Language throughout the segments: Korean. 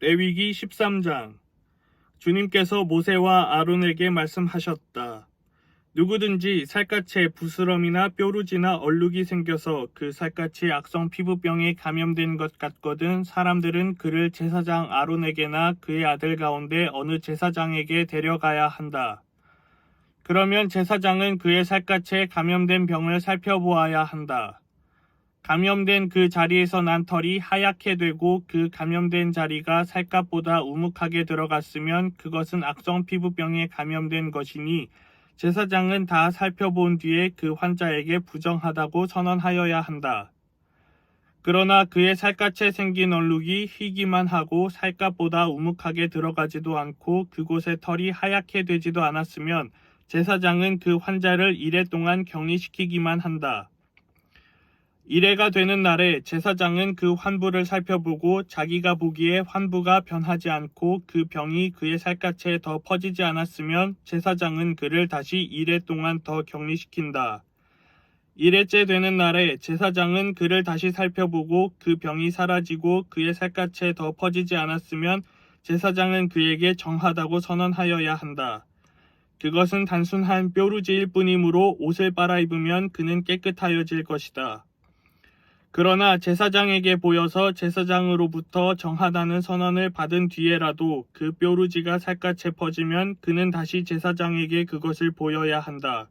레위기 13장. 주님께서 모세와 아론에게 말씀하셨다. 누구든지 살갗에 부스럼이나 뾰루지나 얼룩이 생겨서 그 살갗이 악성 피부병에 감염된 것 같거든 사람들은 그를 제사장 아론에게나 그의 아들 가운데 어느 제사장에게 데려가야 한다. 그러면 제사장은 그의 살갗에 감염된 병을 살펴보아야 한다. 감염된 그 자리에서 난 털이 하얗게 되고 그 감염된 자리가 살갗보다 우묵하게 들어갔으면 그것은 악성 피부병에 감염된 것이니 제사장은 다 살펴본 뒤에 그 환자에게 부정하다고 선언하여야 한다. 그러나 그의 살갗에 생긴 얼룩이 희기만 하고 살갗보다 우묵하게 들어가지도 않고 그곳에 털이 하얗게 되지도 않았으면 제사장은 그 환자를 이래 동안 격리시키기만 한다. 이래가 되는 날에 제사장은 그 환부를 살펴보고 자기가 보기에 환부가 변하지 않고 그 병이 그의 살갗에 더 퍼지지 않았으면 제사장은 그를 다시 이래 동안 더 격리시킨다. 이래째 되는 날에 제사장은 그를 다시 살펴보고 그 병이 사라지고 그의 살갗에 더 퍼지지 않았으면 제사장은 그에게 정하다고 선언하여야 한다. 그것은 단순한 뾰루지일 뿐이므로 옷을 빨아입으면 그는 깨끗하여질 것이다. 그러나 제사장에게 보여서 제사장으로부터 정하다는 선언을 받은 뒤에라도 그 뾰루지가 살갗에 퍼지면 그는 다시 제사장에게 그것을 보여야 한다.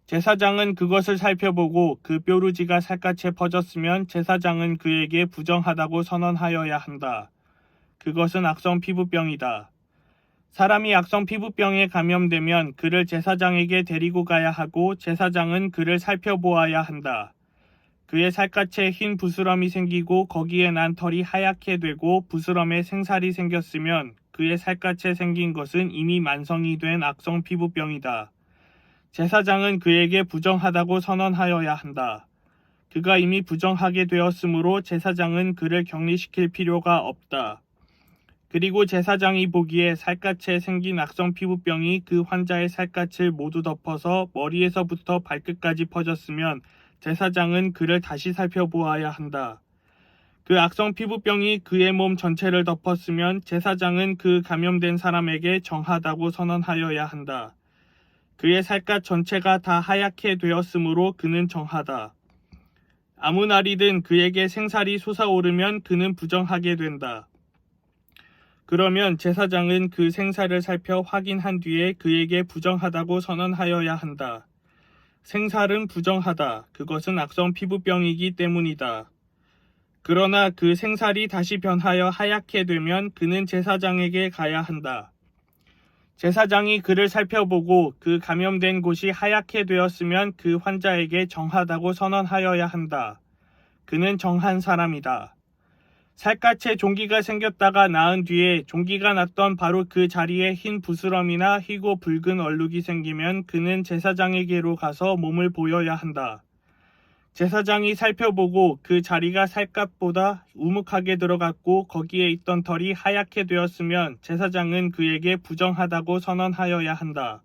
제사장은 그것을 살펴보고 그 뾰루지가 살갗에 퍼졌으면 제사장은 그에게 부정하다고 선언하여야 한다. 그것은 악성 피부병이다. 사람이 악성 피부병에 감염되면 그를 제사장에게 데리고 가야 하고 제사장은 그를 살펴보아야 한다. 그의 살갗에 흰 부스럼이 생기고 거기에 난 털이 하얗게 되고 부스럼에 생살이 생겼으면 그의 살갗에 생긴 것은 이미 만성이 된 악성 피부병이다. 제사장은 그에게 부정하다고 선언하여야 한다. 그가 이미 부정하게 되었으므로 제사장은 그를 격리시킬 필요가 없다. 그리고 제사장이 보기에 살갗에 생긴 악성 피부병이 그 환자의 살갗을 모두 덮어서 머리에서부터 발끝까지 퍼졌으면 제사장은 그를 다시 살펴보아야 한다. 그 악성 피부병이 그의 몸 전체를 덮었으면 제사장은 그 감염된 사람에게 정하다고 선언하여야 한다. 그의 살갗 전체가 다 하얗게 되었으므로 그는 정하다. 아무 날이든 그에게 생살이 솟아오르면 그는 부정하게 된다. 그러면 제사장은 그 생살을 살펴 확인한 뒤에 그에게 부정하다고 선언하여야 한다. 생살은 부정하다. 그것은 악성 피부병이기 때문이다. 그러나 그 생살이 다시 변하여 하얗게 되면 그는 제사장에게 가야 한다. 제사장이 그를 살펴보고 그 감염된 곳이 하얗게 되었으면 그 환자에게 정하다고 선언하여야 한다. 그는 정한 사람이다. 살갗에 종기가 생겼다가 나은 뒤에 종기가 났던 바로 그 자리에 흰 부스럼이나 희고 붉은 얼룩이 생기면 그는 제사장에게로 가서 몸을 보여야 한다. 제사장이 살펴보고 그 자리가 살갗보다 우묵하게 들어갔고 거기에 있던 털이 하얗게 되었으면 제사장은 그에게 부정하다고 선언하여야 한다.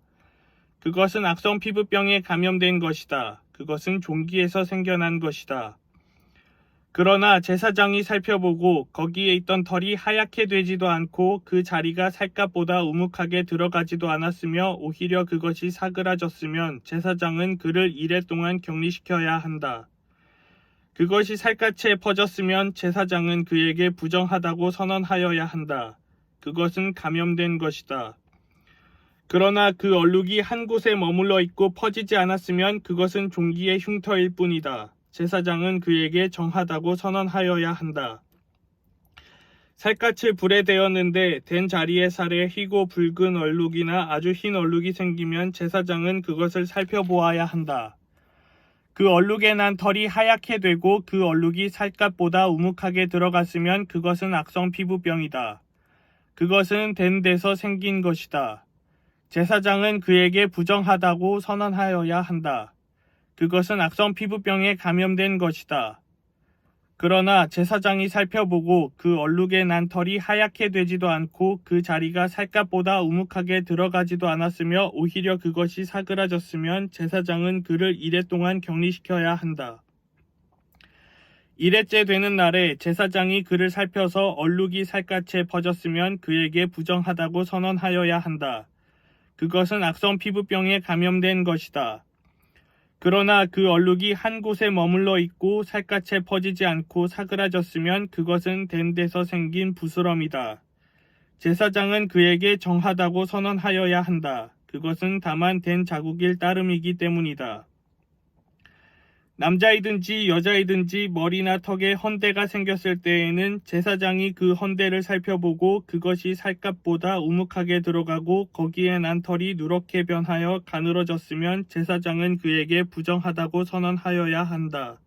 그것은 악성 피부병에 감염된 것이다. 그것은 종기에서 생겨난 것이다. 그러나 제사장이 살펴보고 거기에 있던 털이 하얗게 되지도 않고 그 자리가 살갗보다 우묵하게 들어가지도 않았으며 오히려 그것이 사그라졌으면 제사장은 그를 이래 동안 격리시켜야 한다. 그것이 살갗에 퍼졌으면 제사장은 그에게 부정하다고 선언하여야 한다. 그것은 감염된 것이다. 그러나 그 얼룩이 한 곳에 머물러 있고 퍼지지 않았으면 그것은 종기의 흉터일 뿐이다. 제사장은 그에게 정하다고 선언하여야 한다. 살갗을 불에 대었는데 된 자리의 살에 희고 붉은 얼룩이나 아주 흰 얼룩이 생기면 제사장은 그것을 살펴보아야 한다. 그 얼룩에 난 털이 하얗게 되고 그 얼룩이 살갗보다 우묵하게 들어갔으면 그것은 악성 피부병이다. 그것은 된 데서 생긴 것이다. 제사장은 그에게 부정하다고 선언하여야 한다. 그것은 악성 피부병에 감염된 것이다. 그러나 제사장이 살펴보고 그 얼룩에 난 털이 하얗게 되지도 않고 그 자리가 살갗보다 우묵하게 들어가지도 않았으며 오히려 그것이 사그라졌으면 제사장은 그를 이래 동안 격리시켜야 한다. 일회째 되는 날에 제사장이 그를 살펴서 얼룩이 살갗에 퍼졌으면 그에게 부정하다고 선언하여야 한다. 그것은 악성 피부병에 감염된 것이다. 그러나 그 얼룩이 한 곳에 머물러 있고 살갗에 퍼지지 않고 사그라졌으면 그것은 된 데서 생긴 부스럼이다. 제사장은 그에게 정하다고 선언하여야 한다. 그것은 다만 된 자국일 따름이기 때문이다. 남자이든지 여자이든지 머리나 턱에 헌대가 생겼을 때에는 제사장이 그 헌대를 살펴보고 그것이 살갗보다 우묵하게 들어가고 거기에 난 털이 누렇게 변하여 가늘어졌으면 제사장은 그에게 부정하다고 선언하여야 한다.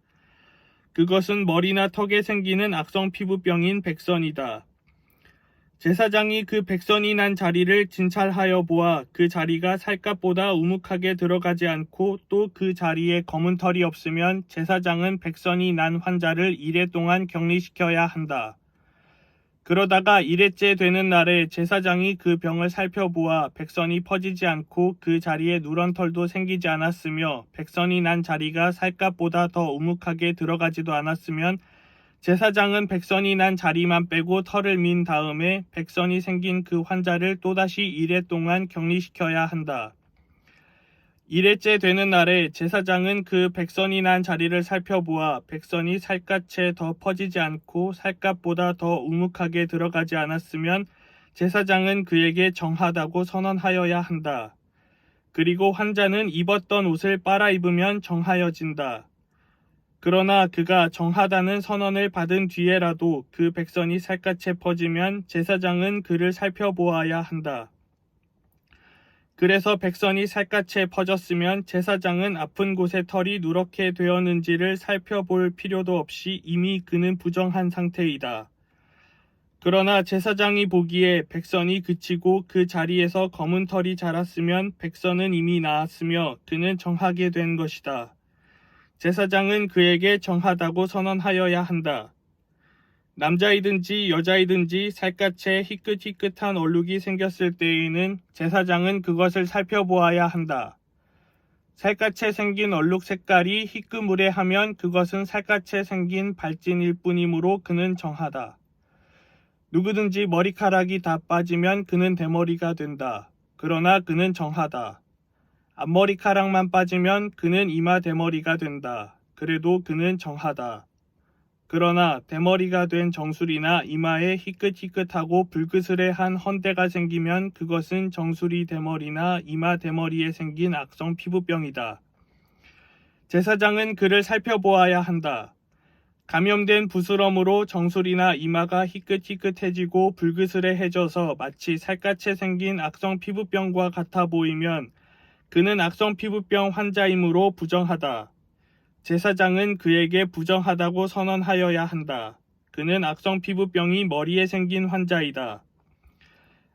그것은 머리나 턱에 생기는 악성 피부병인 백선이다. 제사장이 그 백선이 난 자리를 진찰하여 보아 그 자리가 살갗보다 우묵하게 들어가지 않고 또 그 자리에 검은 털이 없으면 제사장은 백선이 난 환자를 이래 동안 격리시켜야 한다. 그러다가 일회째 되는 날에 제사장이 그 병을 살펴보아 백선이 퍼지지 않고 그 자리에 누런 털도 생기지 않았으며 백선이 난 자리가 살갗보다 더 우묵하게 들어가지도 않았으면 제사장은 백선이 난 자리만 빼고 털을 민 다음에 백선이 생긴 그 환자를 또다시 이래 동안 격리시켜야 한다. 일회째 되는 날에 제사장은 그 백선이 난 자리를 살펴보아 백선이 살갗에 더 퍼지지 않고 살갗보다 더 우묵하게 들어가지 않았으면 제사장은 그에게 정하다고 선언하여야 한다. 그리고 환자는 입었던 옷을 빨아 입으면 정하여진다. 그러나 그가 정하다는 선언을 받은 뒤에라도 그 백선이 살갗에 퍼지면 제사장은 그를 살펴보아야 한다. 그래서 백선이 살갗에 퍼졌으면 제사장은 아픈 곳에 털이 누렇게 되었는지를 살펴볼 필요도 없이 이미 그는 부정한 상태이다. 그러나 제사장이 보기에 백선이 그치고 그 자리에서 검은 털이 자랐으면 백선은 이미 나았으며 그는 정하게 된 것이다. 제사장은 그에게 정하다고 선언하여야 한다. 남자이든지 여자이든지 살갗에 희끗희끗한 얼룩이 생겼을 때에는 제사장은 그것을 살펴보아야 한다. 살갗에 생긴 얼룩 색깔이 희끄무레하면 그것은 살갗에 생긴 발진일 뿐이므로 그는 정하다. 누구든지 머리카락이 다 빠지면 그는 대머리가 된다. 그러나 그는 정하다. 앞머리카락만 빠지면 그는 이마 대머리가 된다. 그래도 그는 정하다. 그러나 대머리가 된 정수리나 이마에 희끗희끗하고 불그스레한 헌대가 생기면 그것은 정수리 대머리나 이마 대머리에 생긴 악성 피부병이다. 제사장은 그를 살펴보아야 한다. 감염된 부스럼으로 정수리나 이마가 희끗희끗해지고 불그스레해져서 마치 살갗에 생긴 악성 피부병과 같아 보이면 그는 악성 피부병 환자이므로 부정하다. 제사장은 그에게 부정하다고 선언하여야 한다. 그는 악성 피부병이 머리에 생긴 환자이다.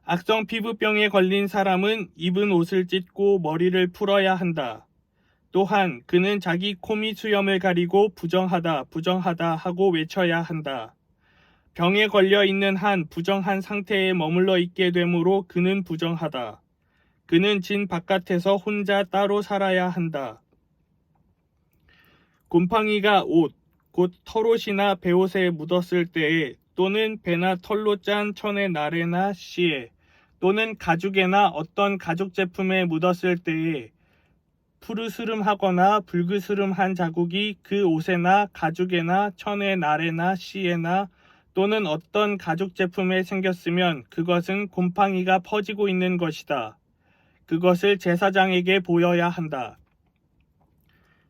악성 피부병에 걸린 사람은 입은 옷을 찢고 머리를 풀어야 한다. 또한 그는 자기 코밑 수염을 가리고 부정하다 하고 외쳐야 한다. 병에 걸려 있는 한 부정한 상태에 머물러 있게 되므로 그는 부정하다. 그는 진 바깥에서 혼자 따로 살아야 한다. 곰팡이가 옷, 곧 털옷이나 베옷에 묻었을 때에 또는 배나 털로 짠 천의 나래나 씨에 또는 가죽에나 어떤 가죽 제품에 묻었을 때에 푸르스름하거나 불그스름한 자국이 그 옷에나 가죽에나 천의 나래나 씨에나 또는 어떤 가죽 제품에 생겼으면 그것은 곰팡이가 퍼지고 있는 것이다. 그것을 제사장에게 보여야 한다.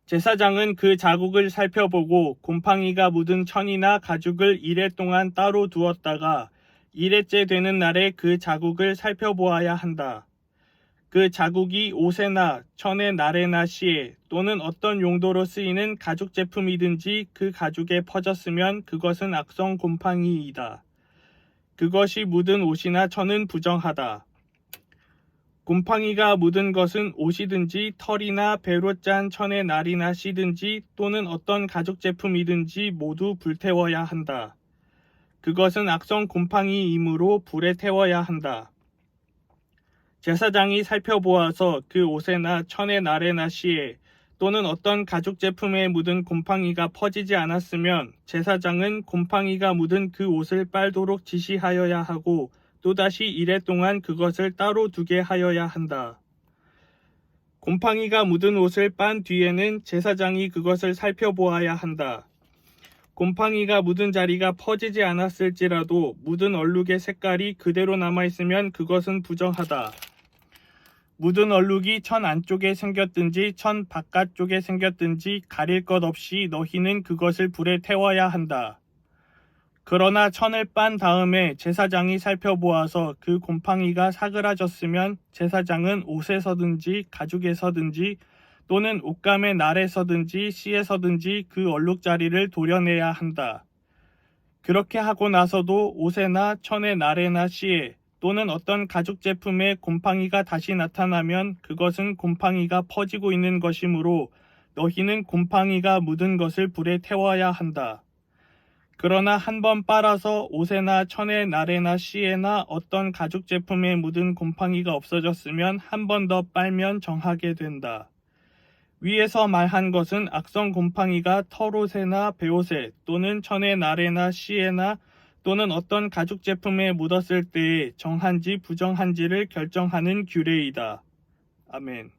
제사장은 그 자국을 살펴보고 곰팡이가 묻은 천이나 가죽을 이래 동안 따로 두었다가 일회째 되는 날에 그 자국을 살펴보아야 한다. 그 자국이 옷에나 천의 나래나 씨에 또는 어떤 용도로 쓰이는 가죽 제품이든지 그 가죽에 퍼졌으면 그것은 악성 곰팡이이다. 그것이 묻은 옷이나 천은 부정하다. 곰팡이가 묻은 것은 옷이든지 털이나 배로 짠 천의 날이나 씨든지 또는 어떤 가죽 제품이든지 모두 불태워야 한다. 그것은 악성 곰팡이이므로 불에 태워야 한다. 제사장이 살펴보아서 그 옷에나 천의 날에나 씨에 또는 어떤 가죽 제품에 묻은 곰팡이가 퍼지지 않았으면 제사장은 곰팡이가 묻은 그 옷을 빨도록 지시하여야 하고 또다시 이레 동안 그것을 따로 두게 하여야 한다. 곰팡이가 묻은 옷을 빤 뒤에는 제사장이 그것을 살펴보아야 한다. 곰팡이가 묻은 자리가 퍼지지 않았을지라도 묻은 얼룩의 색깔이 그대로 남아있으면 그것은 부정하다. 묻은 얼룩이 천 안쪽에 생겼든지 천 바깥쪽에 생겼든지 가릴 것 없이 너희는 그것을 불에 태워야 한다. 그러나 천을 빤 다음에 제사장이 살펴보아서 그 곰팡이가 사그라졌으면 제사장은 옷에서든지 가죽에서든지 또는 옷감의 날에서든지 씨에서든지 그 얼룩자리를 도려내야 한다. 그렇게 하고 나서도 옷에나 천의 날에나 씨에 또는 어떤 가죽 제품에 곰팡이가 다시 나타나면 그것은 곰팡이가 퍼지고 있는 것이므로 너희는 곰팡이가 묻은 것을 불에 태워야 한다. 그러나 한 번 빨아서 옷에나 천의 날에나 씨에나 어떤 가죽 제품에 묻은 곰팡이가 없어졌으면 한 번 더 빨면 정하게 된다. 위에서 말한 것은 악성 곰팡이가 털옷에나 베옷에 또는 천의 날에나 씨에나 또는 어떤 가죽 제품에 묻었을 때에 정한지 부정한지를 결정하는 규례이다. 아멘.